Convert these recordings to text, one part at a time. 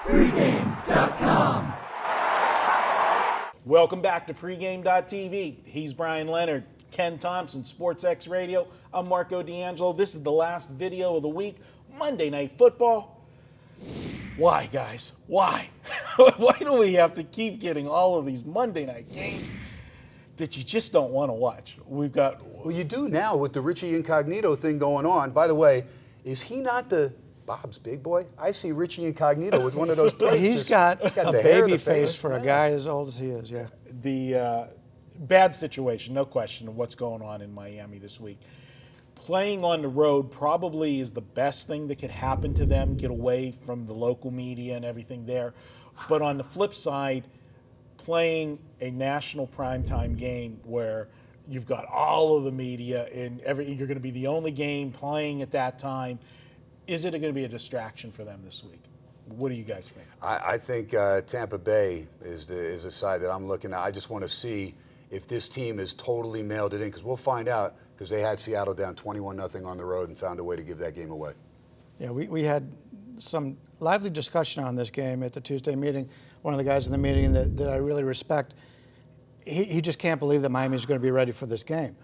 Pregame.com. Welcome back to Pregame.tv. He's Bryan Leonard, Ken Thomson, SportsX Radio. I'm Marco D'Angelo. This is the last video of the week, Monday Night Football. Why, guys? Why? Why do we have to keep getting all of these Monday night games that you just don't want to watch? We've got... Well, you do now with the Richie Incognito thing going on. By the way, is he not the Bob's big boy? I see Richie Incognito with one of those plates. He's got a the hair, baby the face face for a guy as old as he is, yeah. The bad situation, no question, of what's going on in Miami this week. Playing on the road probably is the best thing that could happen to them, get away from the local media and everything there. But on the flip side, playing a national primetime game where you've got all of the media and you're going to be the only game playing at that time, is it going to be a distraction for them this week? What do you guys think? I think Tampa Bay is the side that I'm looking at. I just want to see if this team is totally mailed it in, because we'll find out, because they had Seattle down 21-0 on the road and found a way to give that game away. Yeah, we had some lively discussion on this game at the Tuesday meeting. One of the guys in the meeting that I really respect, he just can't believe that Miami's going to be ready for this game.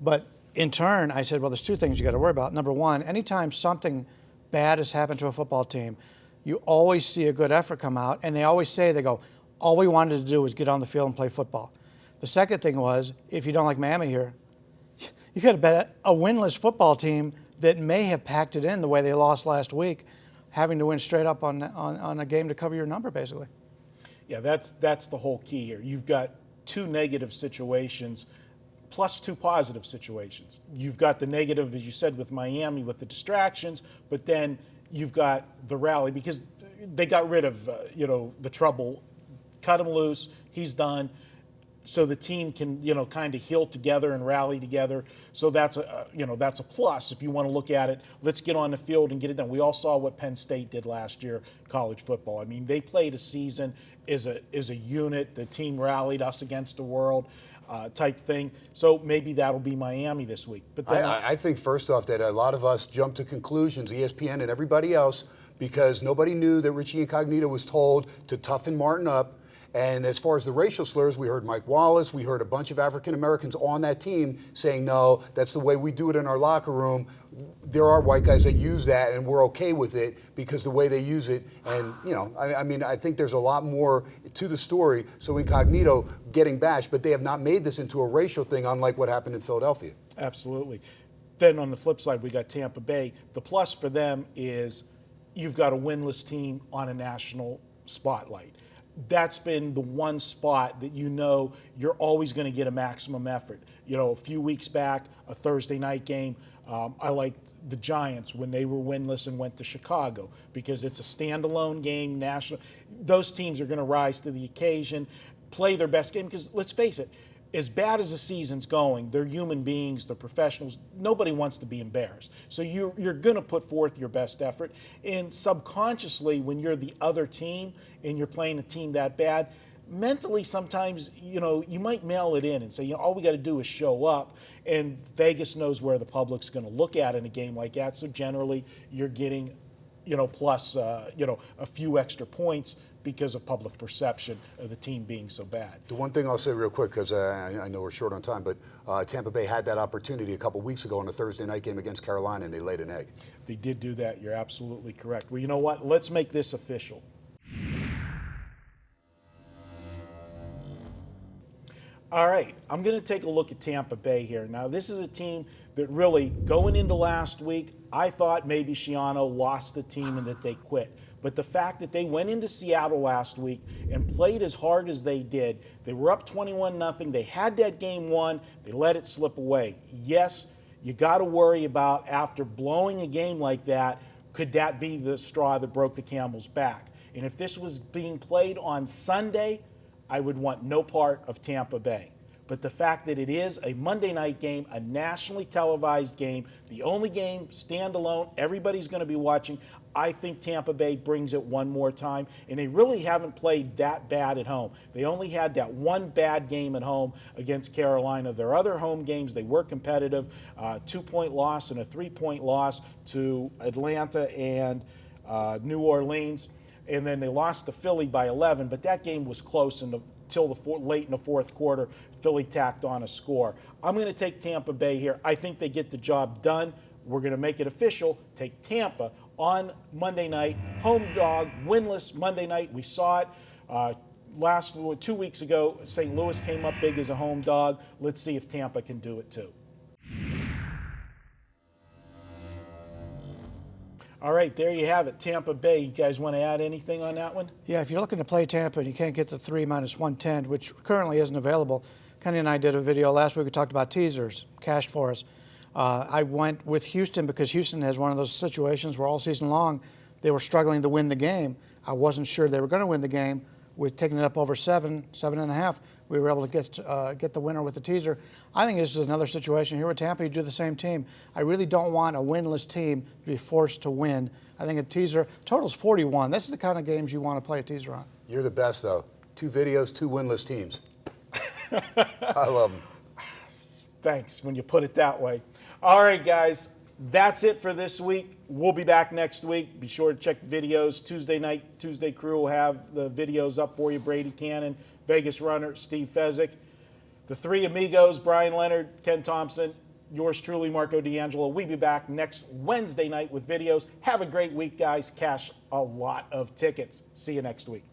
But in turn, I said, well, there's two things you got to worry about. Number one, anytime something bad has happened to a football team, you always see a good effort come out, and they always say, they go, all we wanted to do was get on the field and play football. The second thing was, if you don't like Miami here, you got to bet a winless football team that may have packed it in the way they lost last week, having to win straight up on a game to cover your number, basically. Yeah, that's the whole key here. You've got two negative situations plus two positive situations. You've got the negative, as you said, with Miami with the distractions, but then you've got the rally because they got rid of the trouble, cut him loose, he's done. So the team can, kind of heal together and rally together. So that's a plus if you want to look at it. Let's get on the field and get it done. We all saw what Penn State did last year, college football. I mean, they played a season as a unit. The team rallied, us against the world type thing. So maybe that'll be Miami this week. But then I think first off that a lot of us jumped to conclusions, ESPN and everybody else, because nobody knew that Richie Incognito was told to toughen Martin up. And as far as the racial slurs, we heard Mike Wallace, we heard a bunch of African Americans on that team saying, no, that's the way we do it in our locker room. There are white guys that use that, and we're okay with it because the way they use it. And, I think there's a lot more to the story. So Incognito getting bashed, but they have not made this into a racial thing, unlike what happened in Philadelphia. Absolutely. Then on the flip side, we got Tampa Bay. The plus for them is you've got a winless team on a national spotlight. That's been the one spot that you're always going to get a maximum effort. A few weeks back, a Thursday night game, I liked the Giants when they were winless and went to Chicago because it's a standalone game, national. Those teams are going to rise to the occasion, play their best game because let's face it, as bad as the season's going, they're human beings, they're professionals. Nobody wants to be embarrassed. So you're going to put forth your best effort. And subconsciously, when you're the other team and you're playing a team that bad, mentally sometimes, you might mail it in and say, all we got to do is show up. And Vegas knows where the public's going to look at in a game like that. So generally, you're getting, plus, a few extra points because of public perception of the team being so bad. The one thing I'll say real quick, because I know we're short on time, but Tampa Bay had that opportunity a couple weeks ago in a Thursday night game against Carolina, and they laid an egg. They did do that. You're absolutely correct. Well, you know what? Let's make this official. All right, I'm going to take a look at Tampa Bay here. Now, this is a team that really, going into last week, I thought maybe Schiano lost the team and that they quit. But the fact that they went into Seattle last week and played as hard as they did, they were up 21-0. They had that game won. They let it slip away. Yes, you got to worry about after blowing a game like that, could that be the straw that broke the camel's back? And if this was being played on Sunday, I would want no part of Tampa Bay. But the fact that it is a Monday night game, a nationally televised game, the only game standalone, everybody's going to be watching, I think Tampa Bay brings it one more time. And they really haven't played that bad at home. They only had that one bad game at home against Carolina. Their other home games, they were competitive. 2-point loss and a 3-point loss to Atlanta and New Orleans. and then they lost to Philly by 11, but that game was close until late in the fourth quarter. Philly tacked on a score. I'm going to take Tampa Bay here. I think they get the job done. We're going to make it official. Take Tampa on Monday night. Home dog, winless Monday night. We saw it. 2 weeks ago, St. Louis came up big as a home dog. Let's see if Tampa can do it too. All right, there you have it. Tampa Bay. You guys want to add anything on that one? Yeah, if you're looking to play Tampa and you can't get the 3 minus 110, which currently isn't available, Kenny and I did a video last week. We talked about teasers, cashed for us. I went with Houston because Houston has one of those situations where all season long they were struggling to win the game. I wasn't sure they were going to win the game. With taking it up over 7.5, we were able to get the winner with the teaser. I think this is another situation here with Tampa. You do the same team. I really don't want a winless team to be forced to win. I think a teaser total's 41. This is the kind of games you want to play a teaser on. You're the best, though. 2 videos, 2 winless teams. I love them. Thanks when you put it that way. All right, guys. That's it for this week. We'll be back next week. Be sure to check videos. Tuesday night, Tuesday Crew will have the videos up for you. Brady Cannon, Vegas Runner, Steve Fezzik. The 3 amigos, Bryan, Leonard, Ken Thomson, yours truly, Marco D'Angelo. We'll be back next Wednesday night with videos. Have a great week, guys. Cash a lot of tickets. See you next week.